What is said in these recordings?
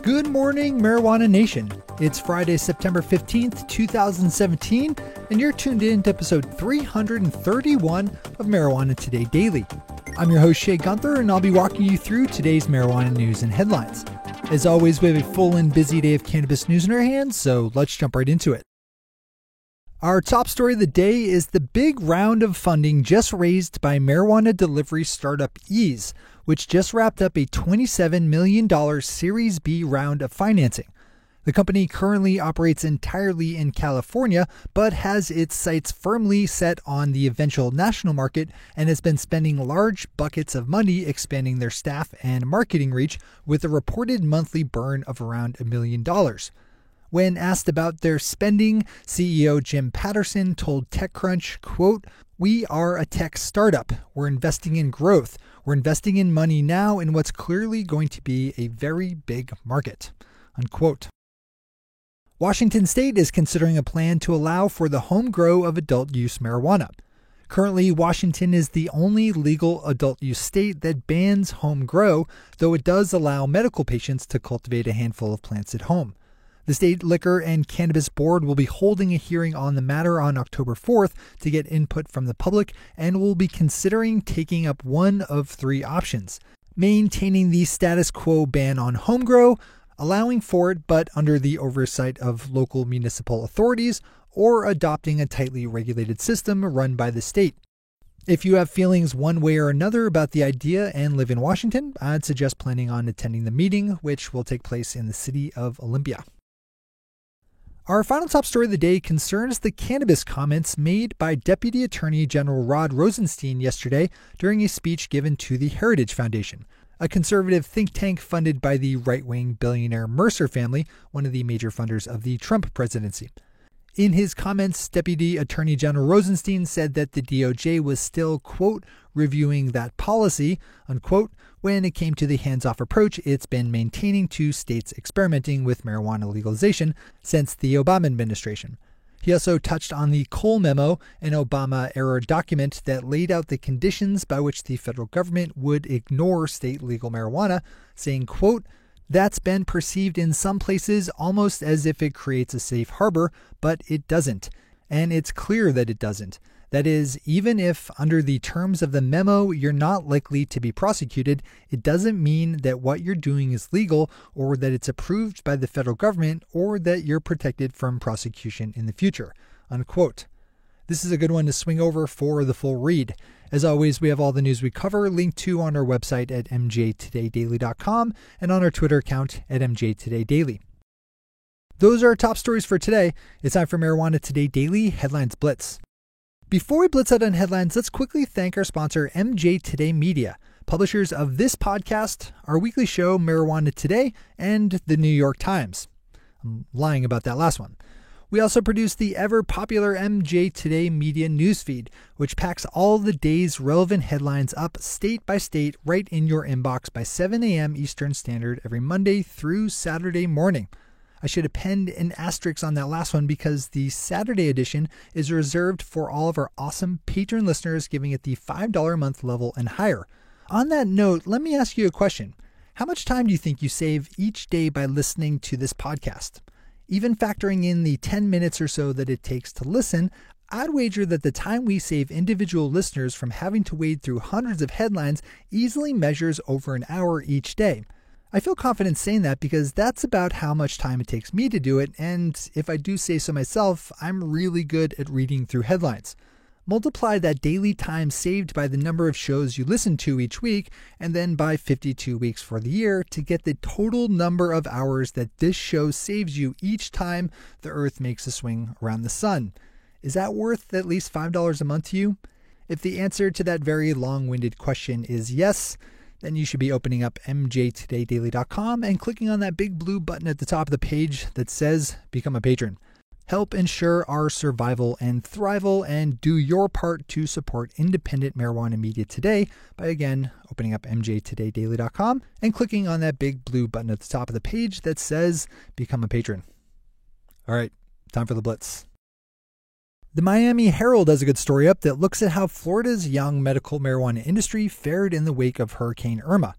Good morning, Marijuana Nation. It's Friday, September 15th, 2017, and you're tuned in to episode 331 of Marijuana Today Daily. I'm your host, Shay Gunther, and I'll be walking you through today's marijuana news and headlines. As always, we have a full and busy day of cannabis news in our hands, so let's jump right into it. Our top story of the day is the big round of funding just raised by marijuana delivery startup Eaze, which just wrapped up a $27 million Series B round of financing. The company currently operates entirely in California, but has its sights firmly set on the eventual national market and has been spending large buckets of money expanding their staff and marketing reach with a reported monthly burn of around $1 million. When asked about their spending, CEO Jim Patterson told TechCrunch, quote, "We are a tech startup. We're investing in growth. We're investing in money now in what's clearly going to be a very big market," unquote. Washington State is considering a plan to allow for the home grow of adult use marijuana. Currently, Washington is the only legal adult use state that bans home grow, though it does allow medical patients to cultivate a handful of plants at home. The State Liquor and Cannabis Board will be holding a hearing on the matter on October 4th to get input from the public and will be considering taking up one of three options: maintaining the status quo ban on home grow, allowing for it but under the oversight of local municipal authorities, or adopting a tightly regulated system run by the state. If you have feelings one way or another about the idea and live in Washington, I'd suggest planning on attending the meeting, which will take place in the city of Olympia. Our final top story of the day concerns the cannabis comments made by Deputy Attorney General Rod Rosenstein yesterday during a speech given to the Heritage Foundation, a conservative think tank funded by the right-wing billionaire Mercer family, one of the major funders of the Trump presidency. In his comments, Deputy Attorney General Rosenstein said that the DOJ was still, quote, reviewing that policy, unquote, when it came to the hands-off approach it's been maintaining to states experimenting with marijuana legalization since the Obama administration. He also touched on the Cole Memo, an Obama-era document that laid out the conditions by which the federal government would ignore state legal marijuana, saying, quote, "That's been perceived in some places almost as if it creates a safe harbor, but it doesn't. And it's clear that it doesn't. That is, even if under the terms of the memo you're not likely to be prosecuted, it doesn't mean that what you're doing is legal or that it's approved by the federal government or that you're protected from prosecution in the future," unquote. This is a good one to swing over for the full read. As always, we have all the news we cover linked to on our website at mjtodaydaily.com and on our Twitter account at mjtodaydaily. Those are our top stories for today. It's time for Marijuana Today Daily Headlines Blitz. Before we blitz out on headlines, let's quickly thank our sponsor, MJ Today Media, publishers of this podcast, our weekly show, Marijuana Today, and the New York Times. I'm lying about that last one. We also produce the ever-popular MJ Today Media newsfeed, which packs all the day's relevant headlines up state by state right in your inbox by 7 a.m. Eastern Standard every Monday through Saturday morning. I should append an asterisk on that last one because the Saturday edition is reserved for all of our awesome patron listeners giving it the $5 a month level and higher. On that note, let me ask you a question. How much time do you think you save each day by listening to this podcast? Even factoring in the 10 minutes or so that it takes to listen, I'd wager that the time we save individual listeners from having to wade through hundreds of headlines easily measures over an hour each day. I feel confident saying that because that's about how much time it takes me to do it, and if I do say so myself, I'm really good at reading through headlines. Multiply that daily time saved by the number of shows you listen to each week, and then by 52 weeks for the year to get the total number of hours that this show saves you each time the Earth makes a swing around the sun. Is that worth at least $5 a month to you? If the answer to that very long-winded question is yes, then you should be opening up mjtodaydaily.com and clicking on that big blue button at the top of the page that says Become a Patron. Help ensure our survival and thrival, and do your part to support independent marijuana media today by, again, opening up mjtodaydaily.com and clicking on that big blue button at the top of the page that says Become a Patron. All right, time for the Blitz. The Miami Herald has a good story up that looks at how Florida's young medical marijuana industry fared in the wake of Hurricane Irma.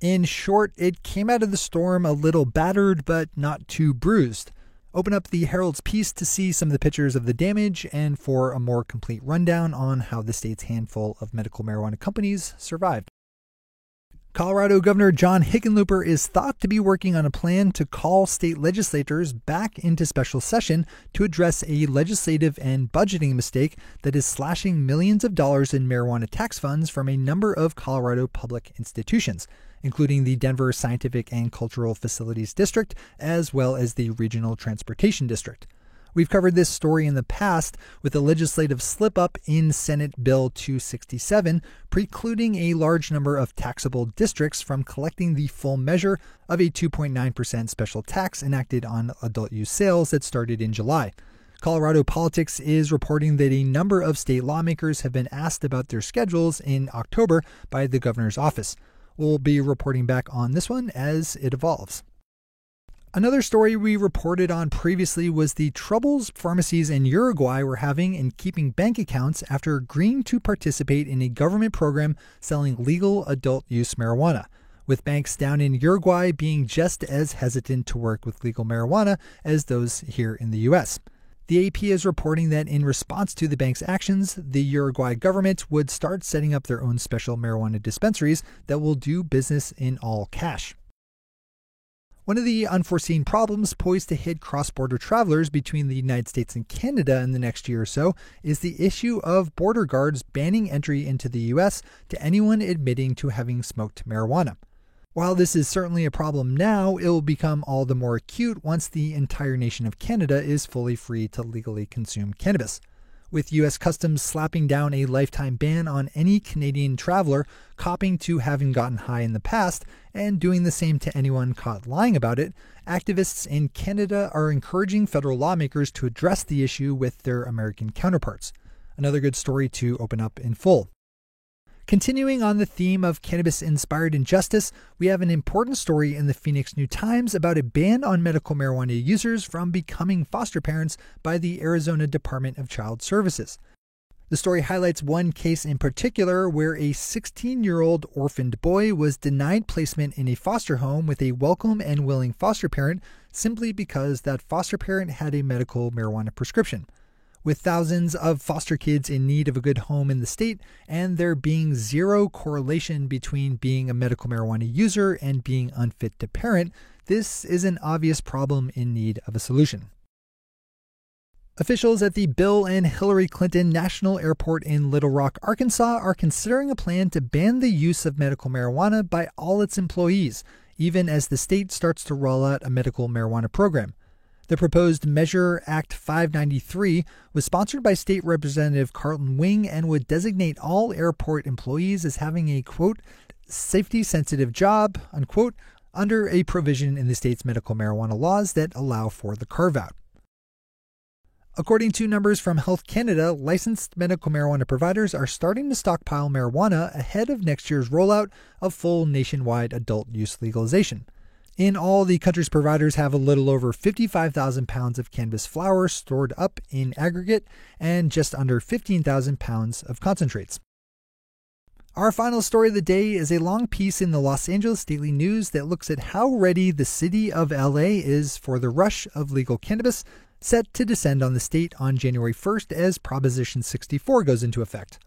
In short, it came out of the storm a little battered, but not too bruised. Open up the Herald's piece to see some of the pictures of the damage and for a more complete rundown on how the state's handful of medical marijuana companies survived. Colorado Governor John Hickenlooper is thought to be working on a plan to call state legislators back into special session to address a legislative and budgeting mistake that is slashing millions of dollars in marijuana tax funds from a number of Colorado public institutions, including the Denver Scientific and Cultural Facilities District, as well as the Regional Transportation District. We've covered this story in the past with a legislative slip-up in Senate Bill 267, precluding a large number of taxable districts from collecting the full measure of a 2.9% special tax enacted on adult use sales that started in July. Colorado Politics is reporting that a number of state lawmakers have been asked about their schedules in October by the governor's office. We'll be reporting back on this one as it evolves. Another story we reported on previously was the troubles pharmacies in Uruguay were having in keeping bank accounts after agreeing to participate in a government program selling legal adult use marijuana, with banks down in Uruguay being just as hesitant to work with legal marijuana as those here in the U.S. The AP is reporting that in response to the bank's actions, the Uruguay government would start setting up their own special marijuana dispensaries that will do business in all cash. One of the unforeseen problems poised to hit cross-border travelers between the United States and Canada in the next year or so is the issue of border guards banning entry into the U.S. to anyone admitting to having smoked marijuana. While this is certainly a problem now, it will become all the more acute once the entire nation of Canada is fully free to legally consume cannabis. With U.S. Customs slapping down a lifetime ban on any Canadian traveler copping to having gotten high in the past and doing the same to anyone caught lying about it, activists in Canada are encouraging federal lawmakers to address the issue with their American counterparts. Another good story to open up in full. Continuing on the theme of cannabis-inspired injustice, we have an important story in the Phoenix New-Times about a ban on medical marijuana users from becoming foster parents by the Arizona Department of Child Services. The story highlights one case in particular where a 16-year-old orphaned boy was denied placement in a foster home with a welcome and willing foster parent simply because that foster parent had a medical marijuana prescription. With thousands of foster kids in need of a good home in the state, and there being zero correlation between being a medical marijuana user and being unfit to parent, this is an obvious problem in need of a solution. Officials at the Bill and Hillary Clinton National Airport in Little Rock, Arkansas, are considering a plan to ban the use of medical marijuana by all its employees, even as the state starts to roll out a medical marijuana program. The proposed Measure Act 593 was sponsored by State Representative Carlton Wing and would designate all airport employees as having a, quote, safety-sensitive job, unquote, under a provision in the state's medical marijuana laws that allow for the carve-out. According to numbers from Health Canada, licensed medical marijuana providers are starting to stockpile marijuana ahead of next year's rollout of full nationwide adult use legalization. In all, the country's providers have a little over 55,000 pounds of cannabis flower stored up in aggregate and just under 15,000 pounds of concentrates. Our final story of the day is a long piece in the Los Angeles Daily News that looks at how ready the city of LA is for the rush of legal cannabis set to descend on the state on January 1st as Proposition 64 goes into effect.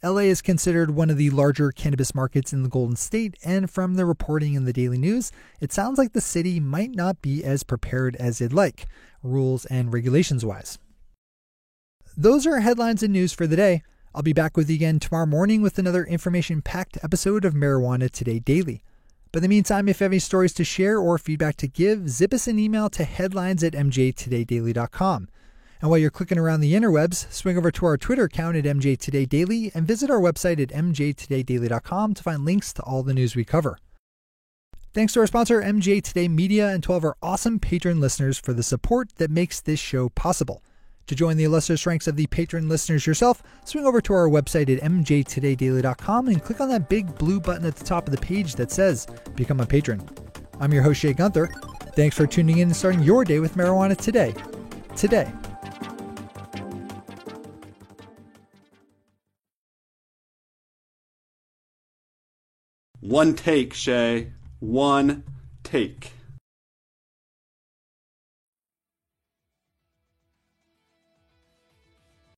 LA is considered one of the larger cannabis markets in the Golden State, and from the reporting in the Daily News, it sounds like the city might not be as prepared as it'd like, rules and regulations-wise. Those are headlines and news for the day. I'll be back with you again tomorrow morning with another information-packed episode of Marijuana Today Daily. But in the meantime, if you have any stories to share or feedback to give, zip us an email to headlines@mjtodaydaily.com. And while you're clicking around the interwebs, swing over to our Twitter account at MJTodayDaily and visit our website at mjtodaydaily.com to find links to all the news we cover. Thanks to our sponsor, MJ Today Media, and to all of our awesome patron listeners for the support that makes this show possible. To join the illustrious ranks of the patron listeners yourself, swing over to our website at mjtodaydaily.com and click on that big blue button at the top of the page that says Become a Patron. I'm your host, Shay Gunther. Thanks for tuning in and starting your day with Marijuana Today. One take, Shay. one take.